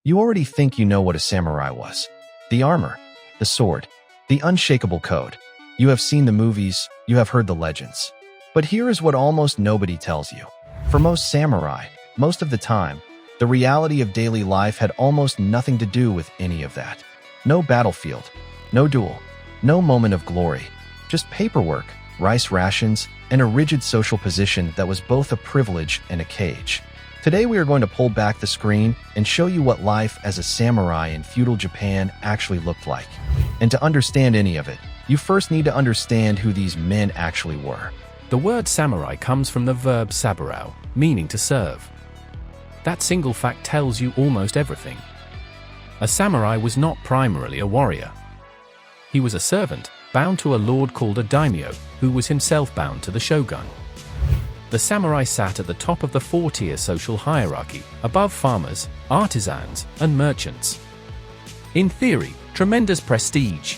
You already think you know what a samurai was. The armor, the sword, the unshakable code. You have seen the movies, you have heard the legends. But here is what almost nobody tells you. For most samurai, most of the time, the reality of daily life had almost nothing to do with any of that. No battlefield, no duel, no moment of glory, just paperwork, rice rations, and a rigid social position that was both a privilege and a cage. Today we are going to pull back the screen and show you what life as a samurai in feudal Japan actually looked like. And to understand any of it, you first need to understand who these men actually were. The word samurai comes from the verb saburao, meaning to serve. That single fact tells you almost everything. A samurai was not primarily a warrior. He was a servant, bound to a lord called a daimyo, who was himself bound to the shogun. The samurai sat at the top of the four-tier social hierarchy, above farmers, artisans, and merchants. In theory, tremendous prestige.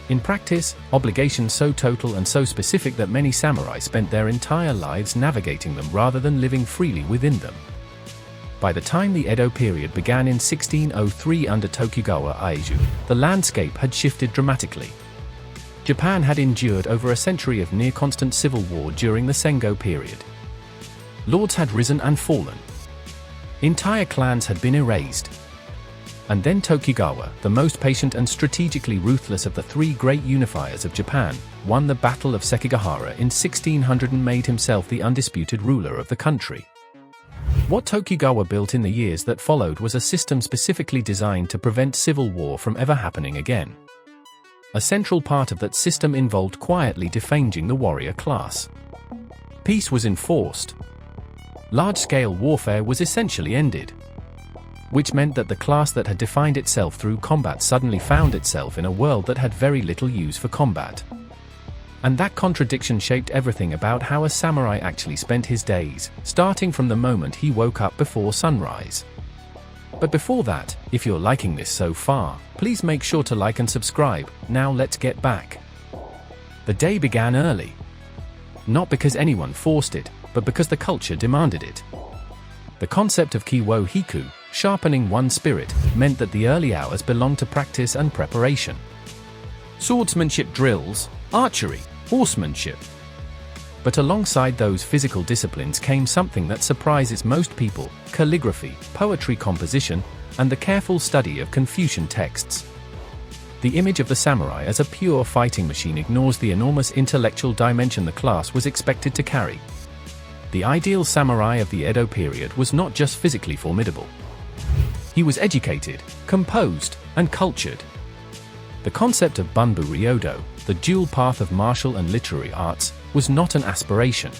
In practice, obligations so total and so specific that many samurai spent their entire lives navigating them rather than living freely within them. By the time the Edo period began in 1603 under Tokugawa Ieyasu, the landscape had shifted dramatically. Japan had endured over a century of near-constant civil war during the Sengo period. Lords had risen and fallen. Entire clans had been erased. And then Tokugawa, the most patient and strategically ruthless of the three great unifiers of Japan, won the Battle of Sekigahara in 1600 and made himself the undisputed ruler of the country. What Tokugawa built in the years that followed was a system specifically designed to prevent civil war from ever happening again. A central part of that system involved quietly defanging the warrior class. Peace was enforced. Large-scale warfare was essentially ended. Which meant that the class that had defined itself through combat suddenly found itself in a world that had very little use for combat. And that contradiction shaped everything about how a samurai actually spent his days, starting from the moment he woke up before sunrise. But before that, if you're liking this so far, please make sure to like and subscribe. Now let's get back. The day began early. Not because anyone forced it, but because the culture demanded it. The concept of Kiwo Hiku, sharpening one's spirit, meant that the early hours belonged to practice and preparation. Swordsmanship drills, archery, horsemanship. But alongside those physical disciplines came something that surprises most people: calligraphy, poetry composition, and the careful study of Confucian texts. The image of the samurai as a pure fighting machine ignores the enormous intellectual dimension the class was expected to carry. The ideal samurai of the Edo period was not just physically formidable. He was educated, composed, and cultured. The concept of Bunbu Ryodo, the dual path of martial and literary arts, was not an aspiration.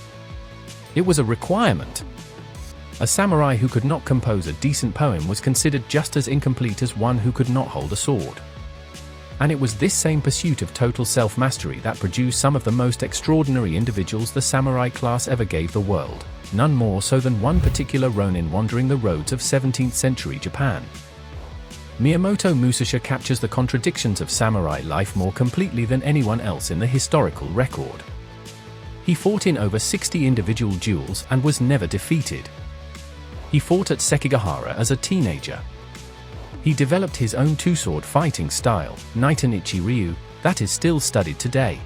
It was a requirement. A samurai who could not compose a decent poem was considered just as incomplete as one who could not hold a sword. And it was this same pursuit of total self-mastery that produced some of the most extraordinary individuals the samurai class ever gave the world, none more so than one particular ronin wandering the roads of 17th century Japan. Miyamoto Musashi captures the contradictions of samurai life more completely than anyone else in the historical record. He fought in over 60 individual duels and was never defeated. He fought at Sekigahara as a teenager. He developed his own two-sword fighting style, Naitanichi Ryu, that is still studied today.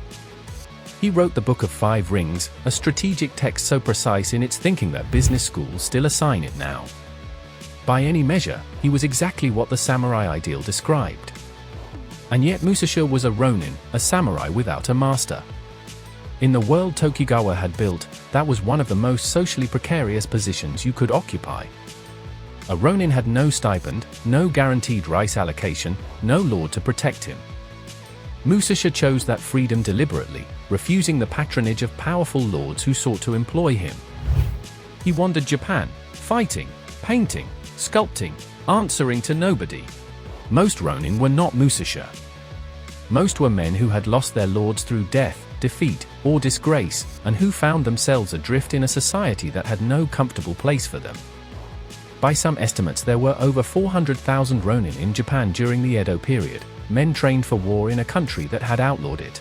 He wrote the Book of Five Rings, a strategic text so precise in its thinking that business schools still assign it now. By any measure, he was exactly what the samurai ideal described. And yet Musashi was a ronin, a samurai without a master. In the world Tokugawa had built, that was one of the most socially precarious positions you could occupy. A ronin had no stipend, no guaranteed rice allocation, no lord to protect him. Musashi chose that freedom deliberately, refusing the patronage of powerful lords who sought to employ him. He wandered Japan, fighting, painting, sculpting, answering to nobody. Most ronin were not Musashi. Most were men who had lost their lords through death, defeat, or disgrace, and who found themselves adrift in a society that had no comfortable place for them. By some estimates, there were over 400,000 ronin in Japan during the Edo period, men trained for war in a country that had outlawed it.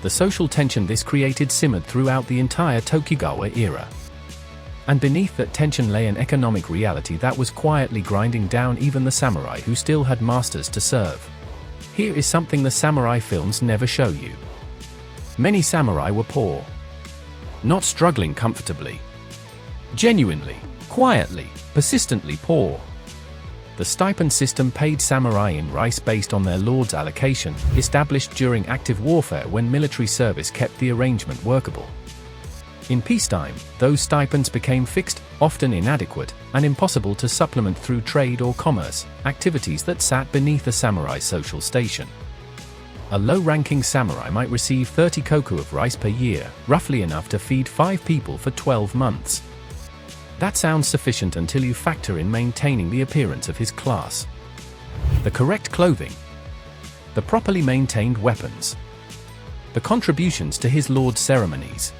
The social tension this created simmered throughout the entire Tokugawa era. And beneath that tension lay an economic reality that was quietly grinding down even the samurai who still had masters to serve. Here is something the samurai films never show you. Many samurai were poor. Not struggling comfortably. Genuinely, quietly, persistently poor. The stipend system paid samurai in rice based on their lord's allocation, established during active warfare when military service kept the arrangement workable. In peacetime, those stipends became fixed, often inadequate, and impossible to supplement through trade or commerce, activities that sat beneath a samurai's social station. A low-ranking samurai might receive 30 koku of rice per year, roughly enough to feed 5 people for 12 months. That sounds sufficient until you factor in maintaining the appearance of his class. The correct clothing. The properly maintained weapons. The contributions to his lord's ceremonies.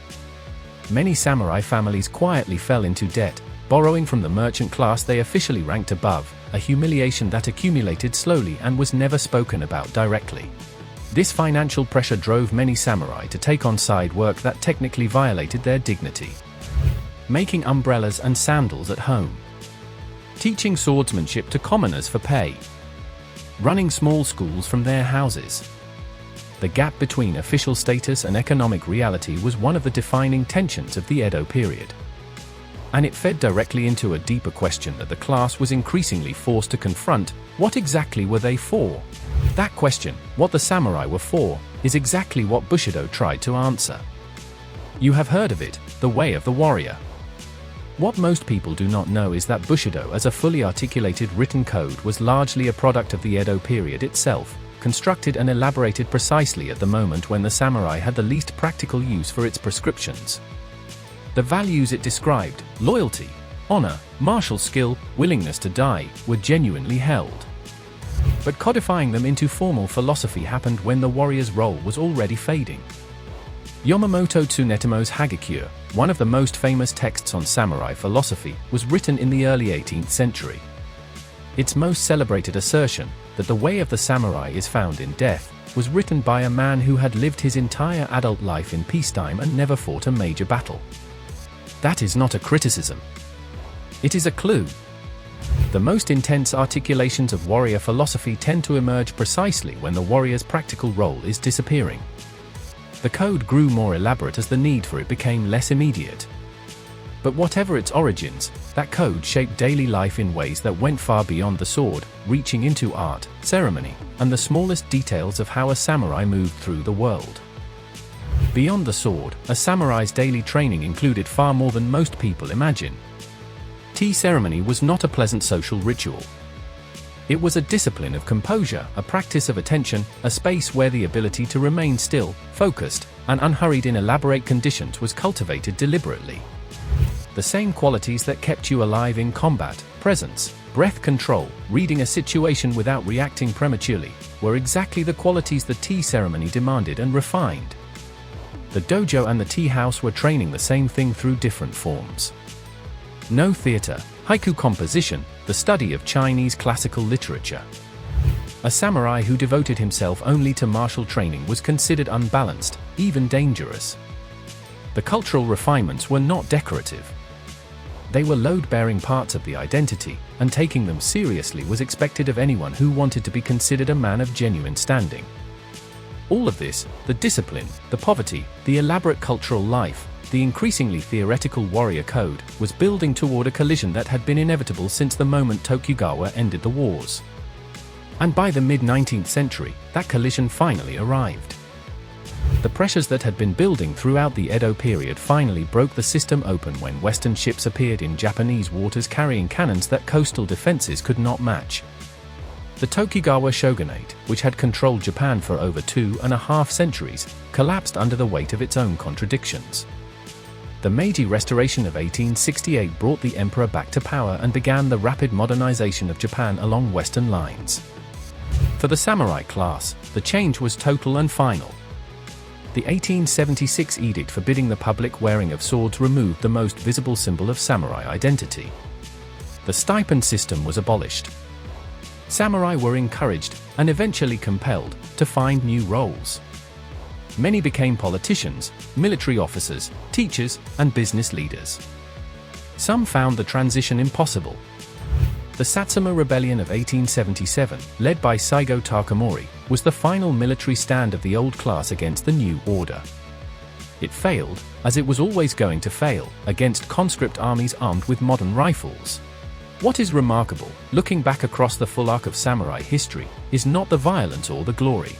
Many samurai families quietly fell into debt, borrowing from the merchant class they officially ranked above, a humiliation that accumulated slowly and was never spoken about directly. This financial pressure drove many samurai to take on side work that technically violated their dignity. Making umbrellas and sandals at home. Teaching swordsmanship to commoners for pay. Running small schools from their houses. The gap between official status and economic reality was one of the defining tensions of the Edo period. And it fed directly into a deeper question that the class was increasingly forced to confront: what exactly were they for? That question, what the samurai were for, is exactly what Bushido tried to answer. You have heard of it, the way of the warrior. What most people do not know is that Bushido as a fully articulated written code was largely a product of the Edo period itself, constructed and elaborated precisely at the moment when the samurai had the least practical use for its prescriptions. The values it described, loyalty, honor, martial skill, willingness to die, were genuinely held. But codifying them into formal philosophy happened when the warrior's role was already fading. Yamamoto Tsunemo's Hagakure, one of the most famous texts on samurai philosophy, was written in the early 18th century. Its most celebrated assertion, that the way of the samurai is found in death, was written by a man who had lived his entire adult life in peacetime and never fought a major battle. That is not a criticism. It is a clue. The most intense articulations of warrior philosophy tend to emerge precisely when the warrior's practical role is disappearing. The code grew more elaborate as the need for it became less immediate. But whatever its origins, that code shaped daily life in ways that went far beyond the sword, reaching into art, ceremony, and the smallest details of how a samurai moved through the world. Beyond the sword, a samurai's daily training included far more than most people imagine. Tea ceremony was not a pleasant social ritual. It was a discipline of composure, a practice of attention, a space where the ability to remain still, focused, and unhurried in elaborate conditions was cultivated deliberately. The same qualities that kept you alive in combat, presence, breath control, reading a situation without reacting prematurely, were exactly the qualities the tea ceremony demanded and refined. The dojo and the tea house were training the same thing through different forms. No theater, haiku composition, the study of Chinese classical literature. A samurai who devoted himself only to martial training was considered unbalanced, even dangerous. The cultural refinements were not decorative. They were load-bearing parts of the identity, and taking them seriously was expected of anyone who wanted to be considered a man of genuine standing. All of this, the discipline, the poverty, the elaborate cultural life, the increasingly theoretical warrior code, was building toward a collision that had been inevitable since the moment Tokugawa ended the wars. And by the mid-19th century, that collision finally arrived. The pressures that had been building throughout the Edo period finally broke the system open when Western ships appeared in Japanese waters carrying cannons that coastal defenses could not match. The Tokugawa shogunate, which had controlled Japan for over 2.5 centuries, collapsed under the weight of its own contradictions. The Meiji Restoration of 1868 brought the emperor back to power and began the rapid modernization of Japan along Western lines. For the samurai class, the change was total and final. The 1876 edict forbidding the public wearing of swords removed the most visible symbol of samurai identity. The stipend system was abolished. Samurai were encouraged, and eventually compelled, to find new roles. Many became politicians, military officers, teachers, and business leaders. Some found the transition impossible. The Satsuma Rebellion of 1877, led by Saigo Takamori, was the final military stand of the old class against the new order. It failed, as it was always going to fail, against conscript armies armed with modern rifles. What is remarkable, looking back across the full arc of samurai history, is not the violence or the glory.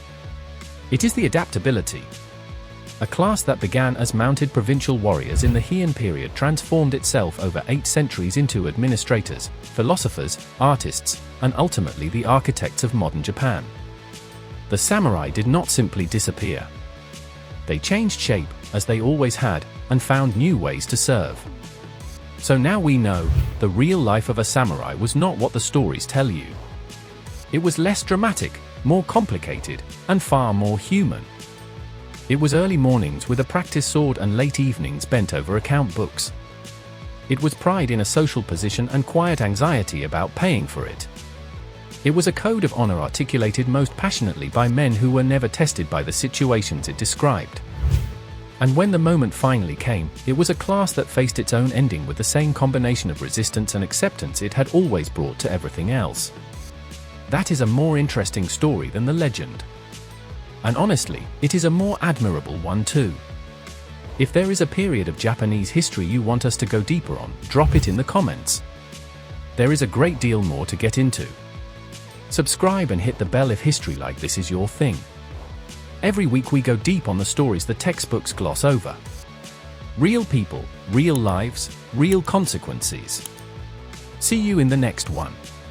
It is the adaptability. A class that began as mounted provincial warriors in the Heian period transformed itself over 8 centuries into administrators, philosophers, artists, and ultimately the architects of modern Japan. The samurai did not simply disappear. They changed shape, as they always had, and found new ways to serve. So now we know, the real life of a samurai was not what the stories tell you. It was less dramatic, more complicated, and far more human. It was early mornings with a practice sword and late evenings bent over account books. It was pride in a social position and quiet anxiety about paying for it. It was a code of honor articulated most passionately by men who were never tested by the situations it described. And when the moment finally came, it was a class that faced its own ending with the same combination of resistance and acceptance it had always brought to everything else. That is a more interesting story than the legend. And honestly, it is a more admirable one too. If there is a period of Japanese history you want us to go deeper on, drop it in the comments. There is a great deal more to get into. Subscribe and hit the bell if history like this is your thing. Every week we go deep on the stories the textbooks gloss over. Real people, real lives, real consequences. See you in the next one.